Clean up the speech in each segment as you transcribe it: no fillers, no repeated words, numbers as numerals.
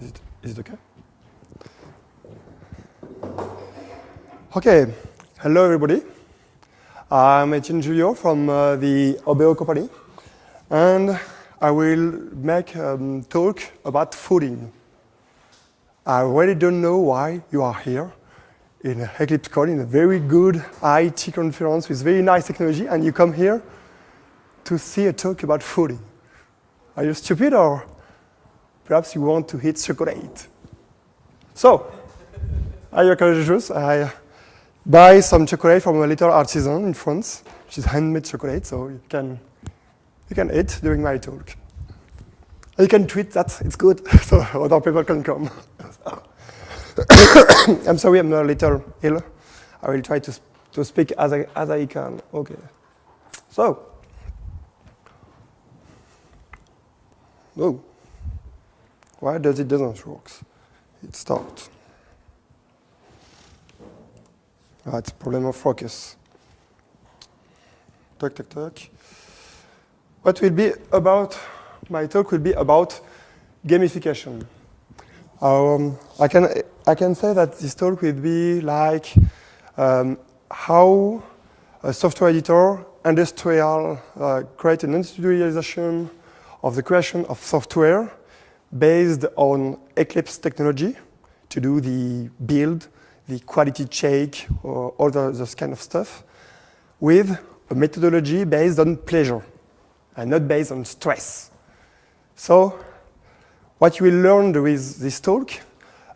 Is it okay? Okay, hello everybody. I'm Etienne Juliot from the Obeo company, and I will make a talk about fooding. I really don't know why you are here in Eclipse call, in a very good IT conference with very nice technology, and you come here to see a talk about fooding. Are you stupid, or perhaps you want to eat chocolate? So, I encourage you. I buy some chocolate from a little artisan in France, which is handmade chocolate, so you can eat during my talk. And you can tweet that it's good, so other people can come. I'm sorry, I'm a little ill. I will try to speak as I can. Okay. So, why does it doesn't work? It stopped. It's a problem of focus. Talk. What will be about, my talk will be about gamification. I can say that this talk will be like how a software editor create an industrialization of the creation of software based on Eclipse technology to do the build, the quality check, or all those kind of stuff, with a methodology based on pleasure and not based on stress. So, what you will learn with this talk,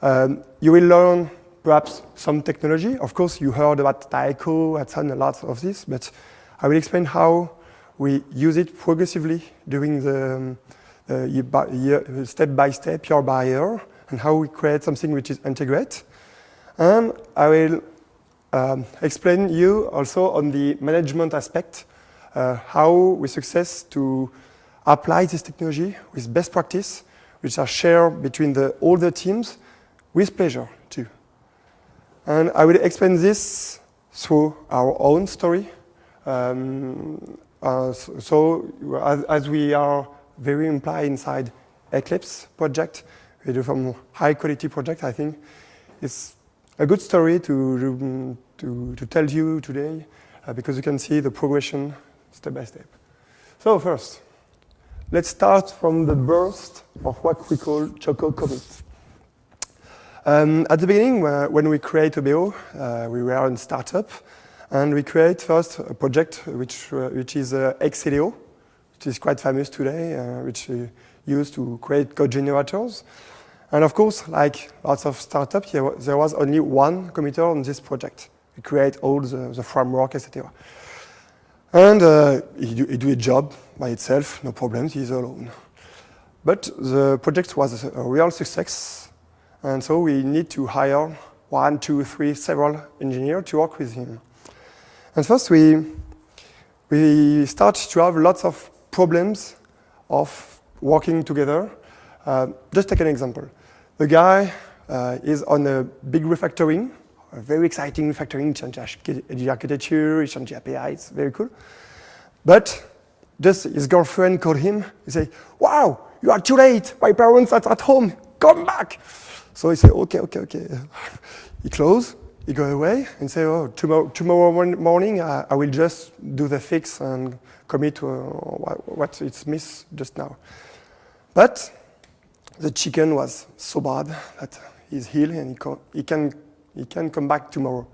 you will learn perhaps some technology. Of course, you heard about Taiko, Hudson, a lot of this, but I will explain how we use it progressively during the step-by-step, year by year, and how we create something which is integrate. And I will explain you also on the management aspect, how we success to apply this technology with best practice, which are shared between all the teams with pleasure too. And I will explain this through our own story. As we are very implied inside Eclipse project, we do from high quality project, I think it's a good story to tell you today, because you can see the progression step by step. So first, let's start from the birth of what we call choco-commit. At the beginning, when we create Obeo, we were in startup, and we create first a project which is ECE2012, which is quite famous today, which we use to create code generators. And of course, like lots of startups, there was only one committer on this project. We create all the framework, etc. And he do a job by itself, no problems, he's alone. But the project was a real success, and so we need to hire 1, 2, 3, several engineers to work with him. And first we start to have lots of problems of working together. Just take an example. The guy is on a big refactoring, a very exciting refactoring, change the architecture, change the API, it's very cool. But just his girlfriend called him, he say, "Wow, you are too late, my parents are at home, come back." So he say, okay. He close, he go away, and say, "Oh, tomorrow morning I will just do the fix and commit to what it's missed just now." But the chicken was so bad that he's ill and he can come back tomorrow.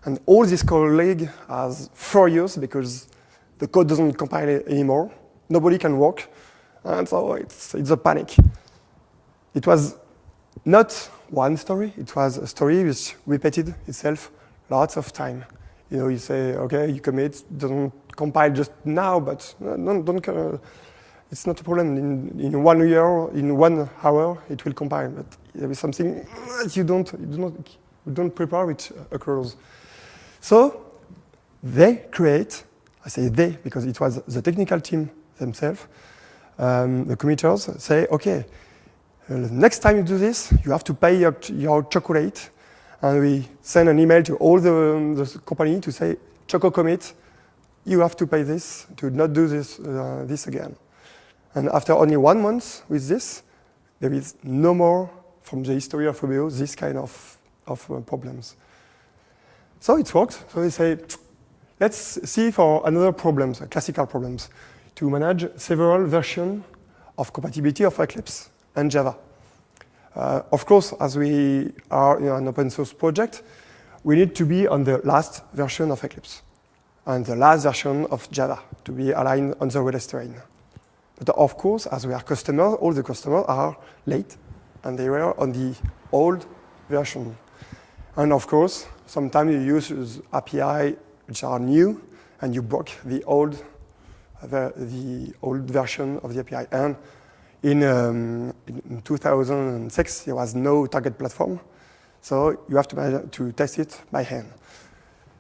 And all these colleagues are furious because the code doesn't compile anymore. Nobody can work, and so it's a panic. It was not one story. It was a story which repeated itself lots of time. You say, okay, you commit, doesn't compile just now, but don't. It's not a problem. In 1 year, in 1 hour, it will compile. But there is something that you don't prepare, which occurs. So they create. I say they because it was the technical team themselves. The committers say, okay, next time you do this, you have to pay your chocolate. And we send an email to all the company to say, choco-commit, you have to pay this to not do this again. And after only 1 month with this, there is no more from the history of Obeo this kind of problems. So it worked. So they say, let's see for another problems, classical problems, to manage several versions of compatibility of Eclipse and Java. Of course, as we are in an open source project, we need to be on the last version of Eclipse and the last version of Java to be aligned on the release train. But of course, as we are customers, all the customers are late and they were on the old version. And of course, sometimes you use API which are new and you broke the old version of the API. And in 2006, there was no target platform. So you have to test it by hand.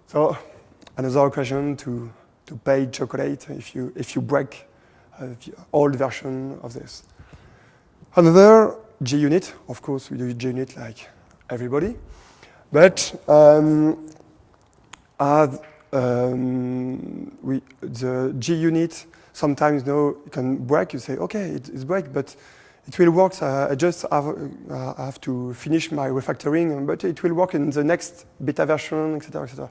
So another occasion to pay chocolate if you break the old version of this. Another JUnit, of course, we do JUnit like everybody, but the JUnit sometimes you can break. You say, okay, it's break, but it will work. I just have to finish my refactoring, but it will work in the next beta version, etc., etc.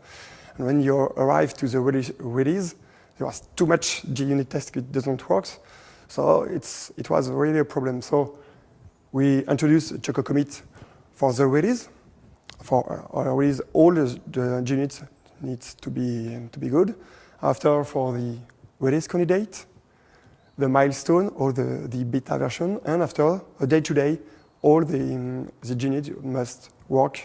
And when you arrive to the release, there was too much JUnit test. It doesn't work. So it was really a problem. So we introduced choco-commit for the release. For our release, all the JUnits needs to be good. After, for the release candidate, the milestone or the beta version, and after a day-to-day, all the JUnits must work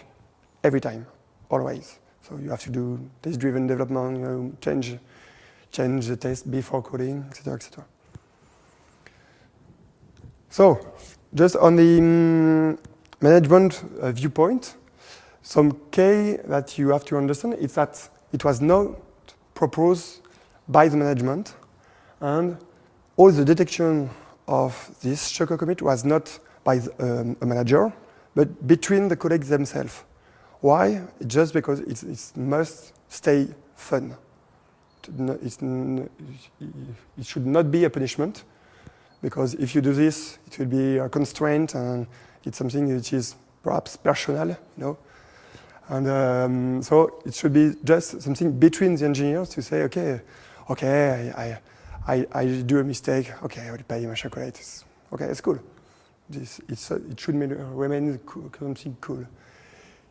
every time, always. So you have to do test-driven development, change the test before coding, etc., etc. So just on the management viewpoint, some key that you have to understand is that it was not proposed by the management, and all the detection of this choco-commit was not by a manager, but between the colleagues themselves. Why? Just because it must stay fun. It should not be a punishment, because if you do this, it will be a constraint, and it's something which is perhaps personal, you know. And so it should be just something between the engineers to say, okay, I do a mistake. Okay, I will pay my chocolate. Okay, it's cool. It should remain something cool. It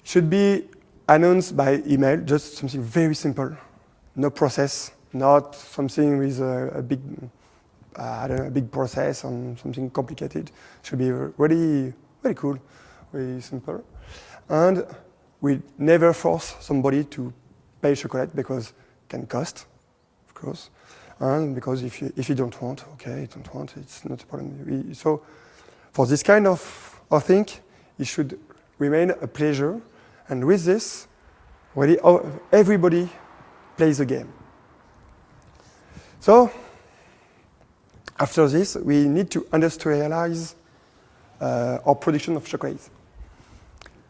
should be announced by email, just something very simple. No process, not something with a big, big process and something complicated. It should be really, very cool, very simple. And we never force somebody to pay chocolate because it can cost, of course. And because if you don't want, okay, you don't want, it's not a problem. So for this kind of thing, it should remain a pleasure. And with this, really, everybody plays the game. So after this, we need to industrialize our production of chocolate.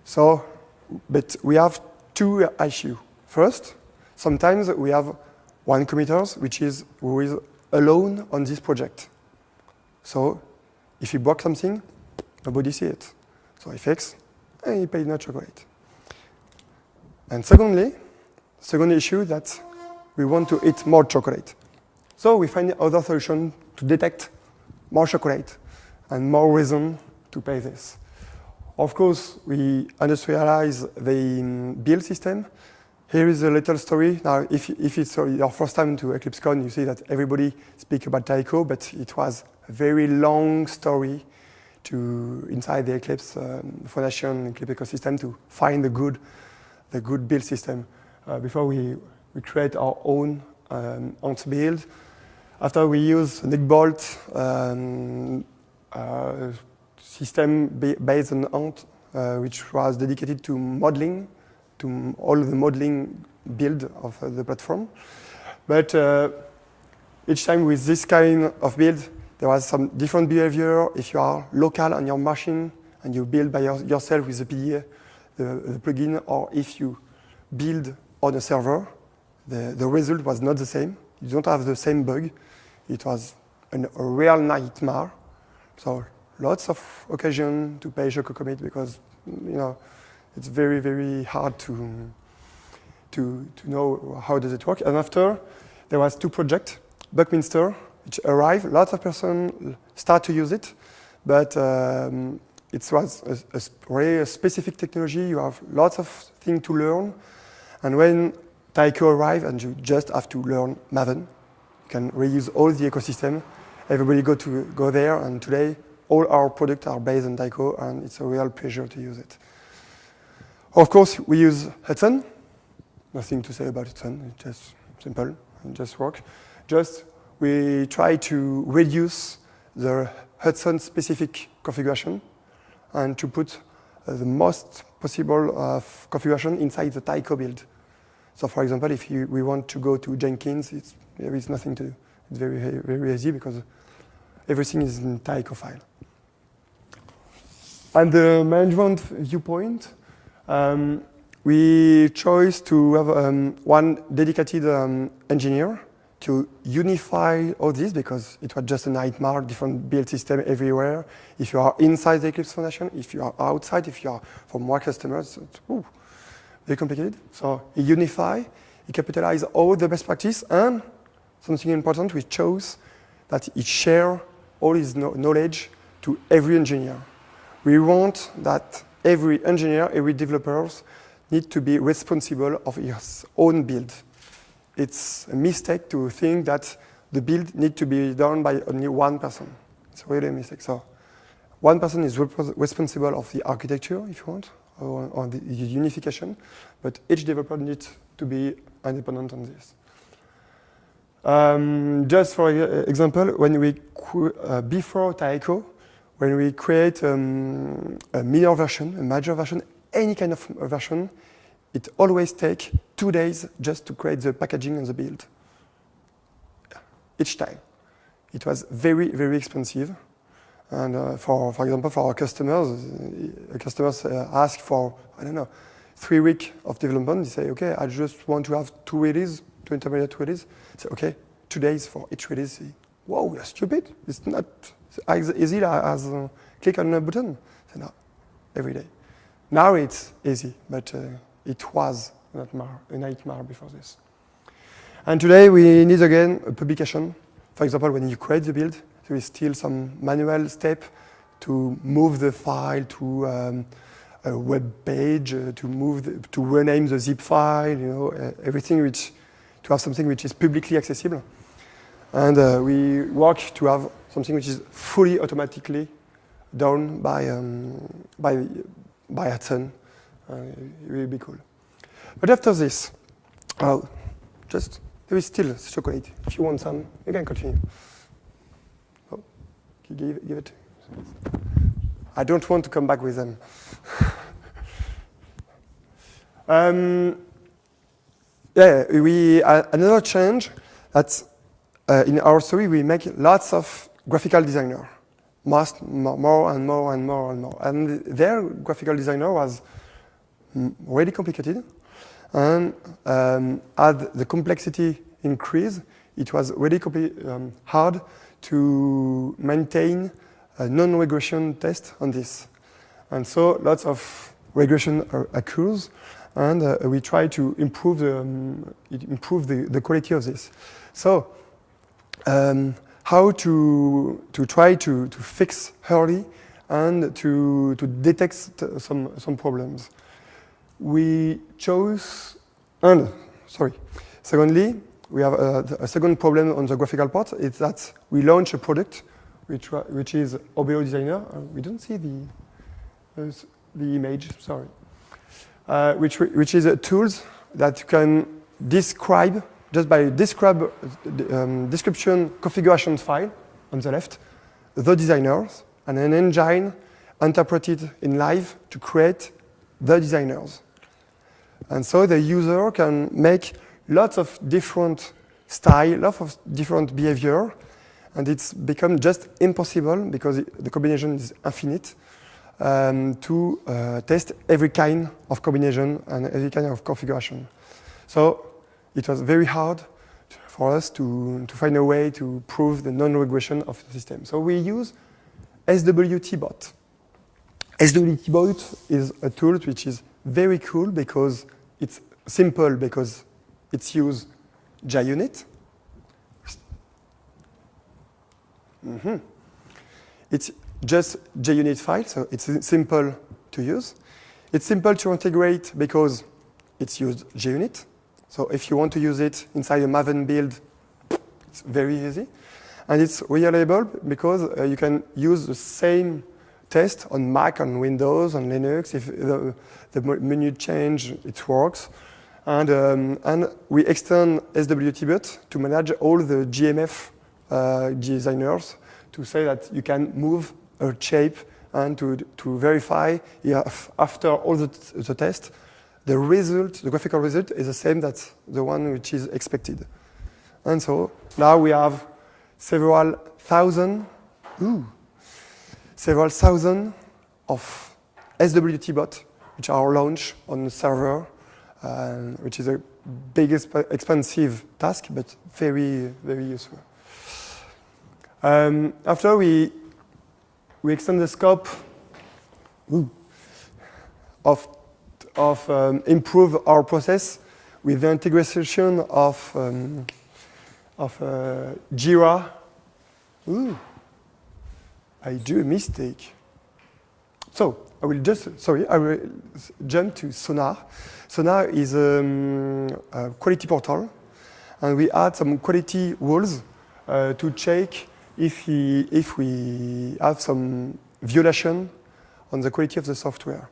So, but we have two issues. First, sometimes we have one committer who is alone on this project. So if he broke something, nobody sees it. So he fixes, and he pays no chocolate. And second issue that we want to eat more chocolate. So we find other solution to detect more chocolate and more reason to pay this. Of course, we industrialize the build system. Here is a little story. Now, if it's your first time to EclipseCon, you see that everybody speaks about Taiko, but it was a very long story inside the Eclipse Foundation, Eclipse ecosystem, to find the good build system. Before we create our own Ant build. After we use Nickbolt system based on Ant, which was dedicated to modeling, to all the modeling build of the platform. But each time with this kind of build, there was some different behavior. If you are local on your machine and you build by yourself with the PDA, the plugin, or if you build on a server, the result was not the same. You don't have the same bug. It was a real nightmare. So lots of occasion to pay choco-commit because it's very, very hard to know how does it work. And after, there was 2 projects, Buckminster, which arrived. Lots of person start to use it, but it was really a specific technology. You have lots of things to learn. And when Taiko arrived, and you just have to learn Maven, you can reuse all the ecosystem. Everybody go there, and today all our products are based on Taiko, and it's a real pleasure to use it. Of course, we use Hudson. Nothing to say about Hudson. It's just simple and just work. We try to reduce the Hudson specific configuration and to put the most possible configuration inside the Taiko build. So, for example, if we want to go to Jenkins, there is nothing to do. It's very, very easy because everything is in Taiko file. And the management viewpoint, we chose to have one dedicated engineer to unify all this because it was just a nightmare, different build system everywhere. If you are inside the Eclipse Foundation, if you are outside, if you are for more customers, it's very complicated. So he unify, he capitalize all the best practice, and something important, we chose that he share all his knowledge to every engineer. We want that every engineer, every developer need to be responsible of his own build. It's a mistake to think that the build need to be done by only one person. It's really a mistake. So one person is responsible of the architecture, if you want, or the unification, but each developer needs to be independent on this. Just for example, when we before Taiko, when we create a minor version, a major version, any kind of version, it always takes 2 days just to create the packaging and the build. Each time. It was very, very expensive. And for example, for our customers ask for, 3 weeks of development. They say, okay, I just want to have 2 releases, 2 intermediate releases. Say, okay, 2 days for each release. Whoa, you're stupid. It's not as easy as click on a button. Say, no, every day. Now it's easy, but it was a nightmare before this. And today we need again a publication. For example, when you create the build, there is still some manual step to move the file to a web page, to rename the zip file, everything to have something which is publicly accessible. And we work to have something which is fully automatically done by Hudson. It will be cool. But after this, there is still chocolate. If you want some, you can continue. Oh, give it. I don't want to come back with them. Another change that in our story we make lots of graphical designer, more and more and more and more. And their graphical designer was really complicated, and as the complexity increased, it was really hard to maintain a non-regression test on this. And so lots of regression occurs, and we try to improve the quality of this. So how to try to fix early and to detect some problems. We chose, secondly, we have a second problem on the graphical part, is that we launch a product which is Obeo Designer. We don't see the image, sorry. Which is a tools that you can describe, just by description configuration file on the left, the designers, and an engine interpreted in live to create the designers. And so the user can make lots of different style, lots of different behavior, and it's become just impossible because the combination is infinite to test every kind of combination and every kind of configuration. So it was very hard for us to find a way to prove the non-regression of the system. So we use SWT bot. SWT bot is a tool which is very cool because it's simple, because it's use JUnit. It's just JUnit file, so it's simple to use. It's simple to integrate because it's used JUnit. So if you want to use it inside a Maven build, it's very easy. And it's reliable because you can use the same test on Mac, on Windows, on Linux. If the menu change, it works. And we extend SWT to manage all the GMF designers to say that you can move a shape and to verify if after all the test, the result, the graphical result is the same as the one which is expected. And so now we have several thousand of SWT bots which are launched on the server, which is a big, expensive task, but very, very useful. After we extend the scope of improve our process with the integration of JIRA. I do a mistake. So I will jump to Sonar. Sonar is a quality portal, and we add some quality rules to check if we have some violation on the quality of the software.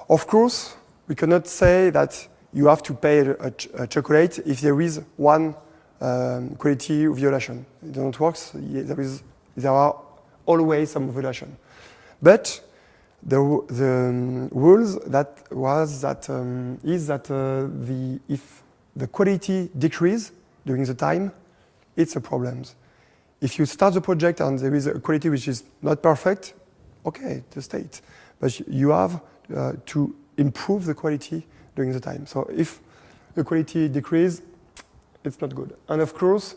Of course, we cannot say that you have to pay a chocolate if there is one quality violation. It doesn't work. There are always some violation. But the rules if the quality decrease during the time, it's a problem. If you start the project and there is a quality which is not perfect, okay, the state. But you have to improve the quality during the time. So if the quality decrease, it's not good. And of course,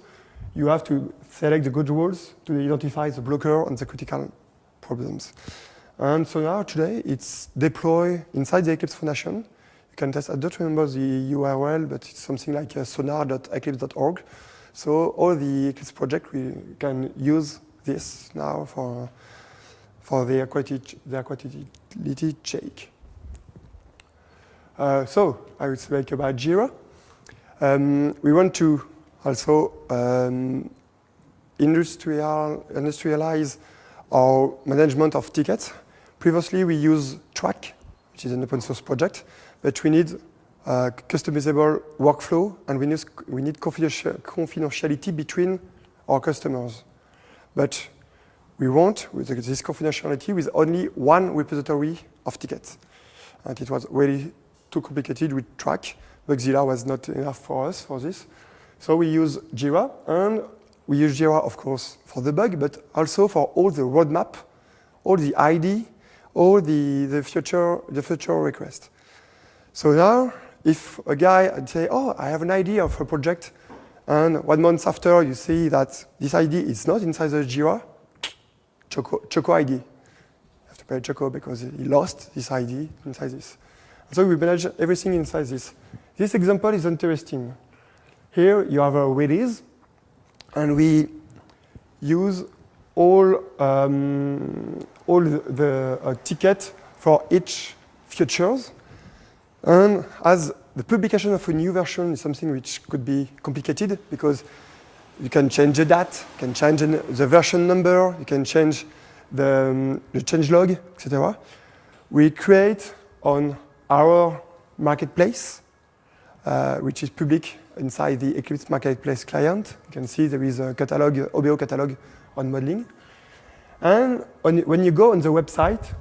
you have to select the good rules to identify the blocker and the critical problems. And so now today, it's deployed inside the Eclipse Foundation. You can test, I don't remember the URL, but it's something like sonar.eclipse.org. So all the Eclipse project, we can use this now for their quality check. So I will speak about JIRA. We want to also industrialize our management of tickets. Previously, we use Track, which is an open source project, but we need customizable workflow, and we need confidentiality between our customers. But we want with this confidentiality with only one repository of tickets. And it was really too complicated with Track. Bugzilla was not enough for us for this. So we use JIRA, and we use JIRA, of course, for the bug, but also for all the roadmap, all the ID, all the future request. So now, if a guy would say, oh, I have an idea of a project, and 1 month after you see that this ID is not inside the JIRA, Choco ID. You have to pay Choco because he lost this ID inside this. So we manage everything inside this. This example is interesting. Here you have a release, and we use all the ticket for each features. And as the publication of a new version is something which could be complicated because you can change the date, you can change the version number, you can change the change log, etc. We create on our marketplace, which is public inside the Eclipse marketplace client. You can see there is a catalog, Obeo catalog on modeling. And when you go on the website,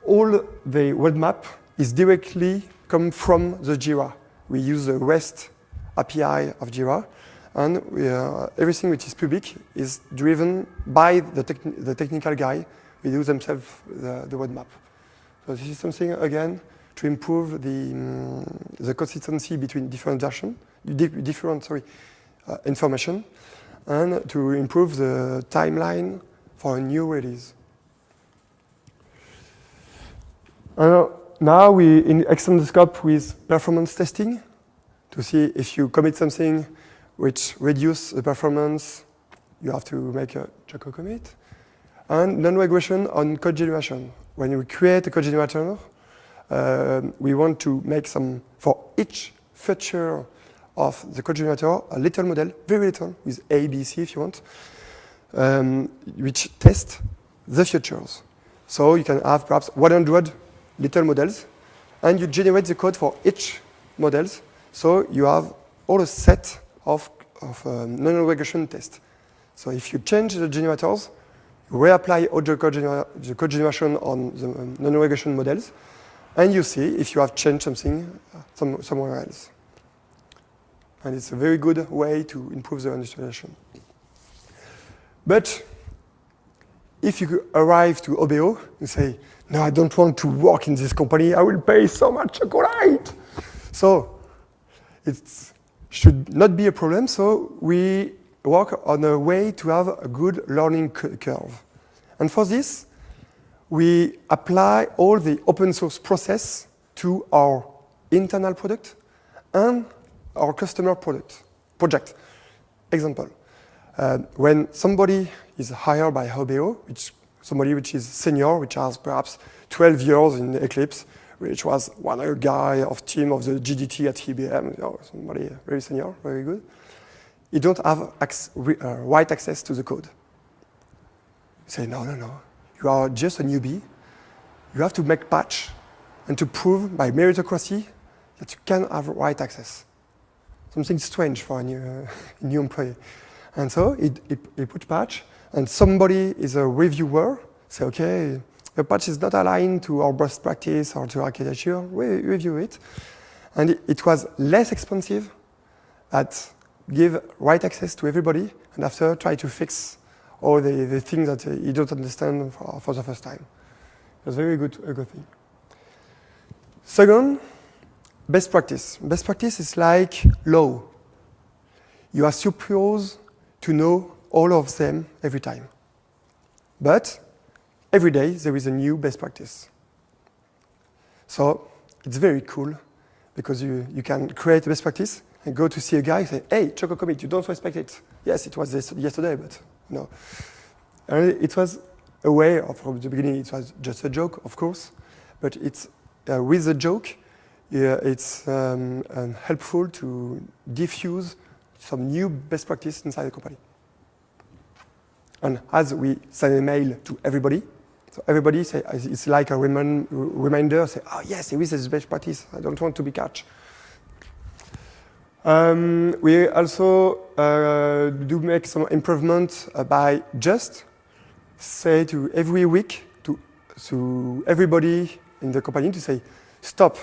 all the roadmap is directly come from the JIRA. We use the REST API of JIRA, and everything which is public is driven by the technical guy. We do themselves the roadmap. So this is something, again, to improve the consistency between different versions, information, and to improve the timeline for a new release. Now we extend the scope with performance testing to see if you commit something which reduces the performance, you have to make a choco-commit. And non-regression on code generation. When we create a code generator, we want to make some, for each feature of the code generator, a little model, very little, with A, B, C if you want, which test the features. So you can have perhaps 100 little models, and you generate the code for each models. So you have all a set of non-regression tests. So if you change the generators, you reapply all the code generation on the non-regression models, and you see if you have changed something somewhere else. And it's a very good way to improve the industrialization. But if you arrive to Obeo and say, no, I don't want to work in this company, I will pay so much chocolate. So it should not be a problem. So we work on a way to have a good learning curve. And for this, we apply all the open source process to our internal product and our customer project. Example, when somebody is hired by Obeo, somebody which is senior, which has perhaps 12 years in Eclipse, which was one other guy of team of the GDT at IBM, somebody very senior, very good. You don't have right access to the code. You say, no, you are just a newbie. You have to make patch and to prove by meritocracy that you can have right access. Something strange for a new employee. And so he put patch, and somebody is a reviewer, say, okay, the patch is not aligned to our best practice or to architecture, review it. And it was less expensive at give right access to everybody, and after try to fix all the things that you don't understand for the first time. That's a good thing. Second, best practice. Best practice is like law. You are supposed to know all of them every time. But every day there is a new best practice. So it's very cool because you can create a best practice and go to see a guy and say, hey, choco-commit, you don't respect it. Yes, it was yesterday, but no. And it was a way of, from the beginning, it was just a joke, of course, but it's with the joke, it's helpful to diffuse some new best practice inside the company. And as we send a mail to everybody, so everybody say, it's like a reminder, say, oh yes, there is this best practice, I don't want to be catch. We also do make some improvement by just say to every week to everybody in the company to say, stop,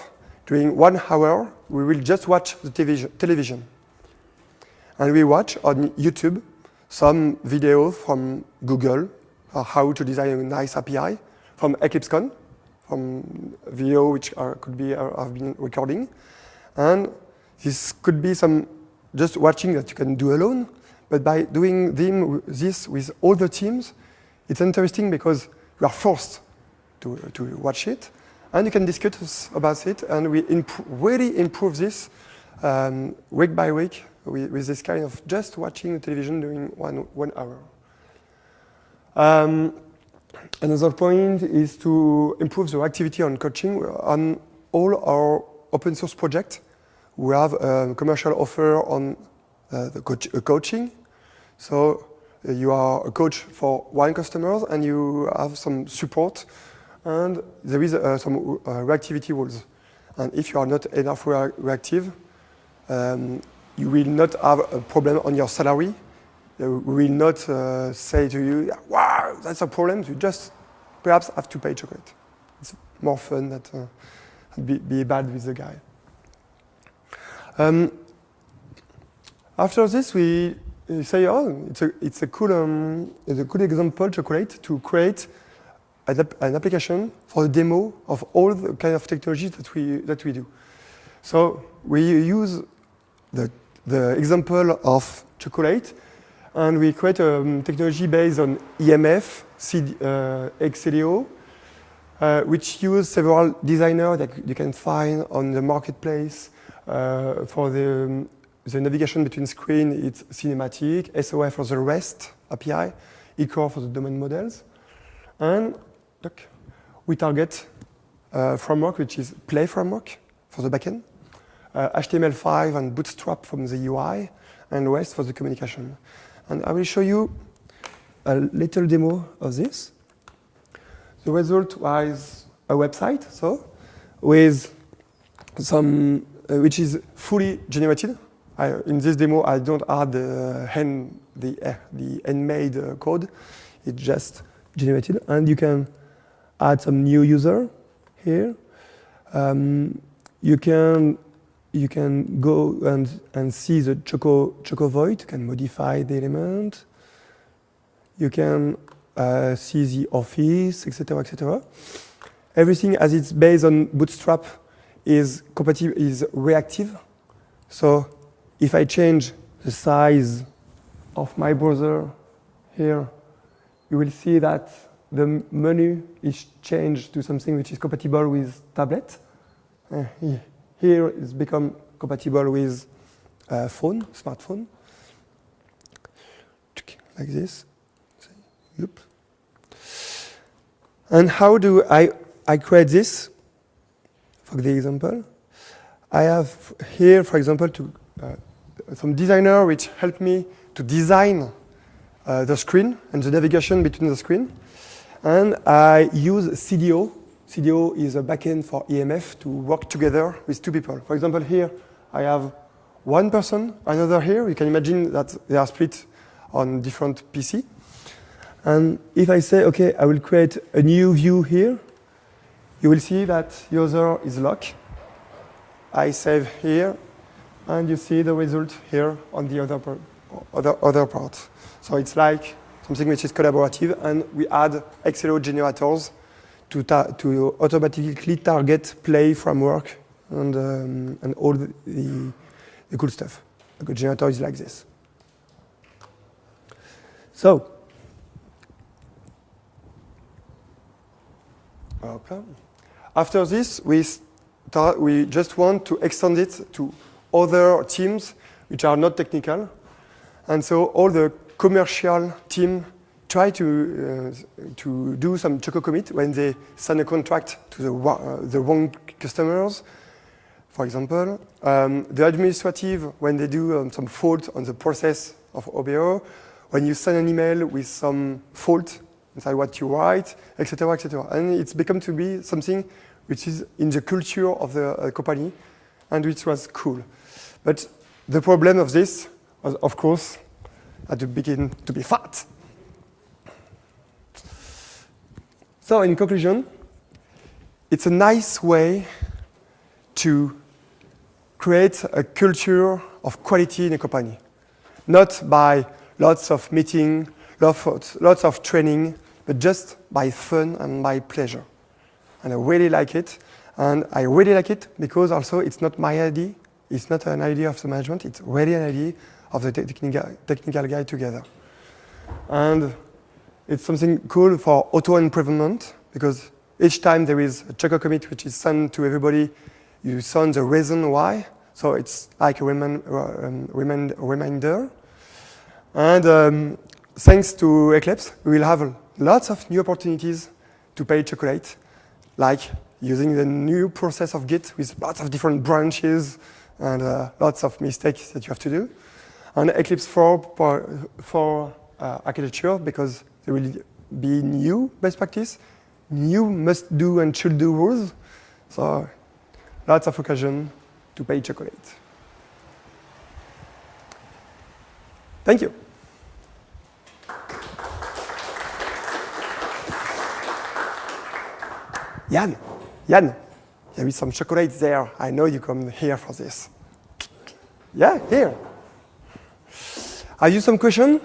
during 1 hour, we will just watch the television. And we watch on YouTube some video from Google, how to design a nice API, from EclipseCon, from video which could be have been recording. And this could be some just watching that you can do alone, but by doing this with all the teams, it's interesting because you are forced to watch it, and you can discuss about it, and we really improve this week by week with this kind of just watching the television during 1 hour. Another point is to improve the activity on coaching. On all our open source projects, we have a commercial offer on the coaching. So you are a coach for one customer and you have some support, and there is some reactivity rules. And if you are not enough reactive, you will not have a problem on your salary. We will not say to you, wow, that's a problem. You just perhaps have to pay chocolate. It's more fun than be bad with the guy. After this, we say, oh, it's a good example, chocolate, to create an application for the demo of all the kind of technologies that we do. So we use the example of chocolate, and we create a technology based on EMF, XLEO, which use several designers that you can find on the marketplace. For the navigation between screen, it's cinematic, SOA for the REST API, eCore for the domain models. And look, we target framework, which is Play framework for the backend, HTML5 and Bootstrap from the UI, and REST for the communication. And I will show you a little demo of this. The result was a website, so with some, which is fully generated. In this demo, I don't add the handmade code. It's just generated, and you can add some new user here. You can go and see the choco-void. You can modify the element. You can see the office, etc., etc. Everything, as it's based on Bootstrap, is compatible, is reactive. So if I change the size of my browser here, you will see that the menu is changed to something which is compatible with tablet. Here it's become compatible with phone, smartphone, like this. Yep. And how do I create this? For the example, I have here, for example, some designer which helped me to design the screen and the navigation between the screen. And I use CDO. CDO is a backend for EMF to work together with two people. For example, here I have one person, another here. You can imagine that they are split on different PC. And if I say, OK, I will create a new view here, you will see that user is locked. I save here, and you see the result here on the other part. So it's like something which is collaborative, and we add XLO generators to automatically target Play framework and all the cool stuff. A good generator is like this. So, after this, we just want to extend it to other teams which are not technical. And so all the commercial team try to do some choco-commit when they sign a contract to the wrong customers. For example, the administrative, when they do some fault on the process of Obeo, when you send an email with some fault inside what you write, etc., etc. And it's become to be something which is in the culture of the company, and which was cool. But the problem of this was, of course, at the beginning to be fat. So in conclusion, it's a nice way to create a culture of quality in a company. Not by lots of meetings, lots of training, but just by fun and by pleasure. And I really like it. And I really like it because also it's not my idea. It's not an idea of the management. It's really an idea of the technical guy together. And it's something cool for auto improvement because each time there is a choco-commit which is sent to everybody, you send the reason why. So it's like a reminder. And thanks to Eclipse, we will have lots of new opportunities to pay chocolate, like using the new process of Git with lots of different branches and lots of mistakes that you have to do. And Eclipse for architecture, because there will be new best practice, new must-do and should-do rules. So lots of occasion to pay chocolate. Thank you. Jan, there is some chocolate there. I know you come here for this. Yeah, here. Have you some question?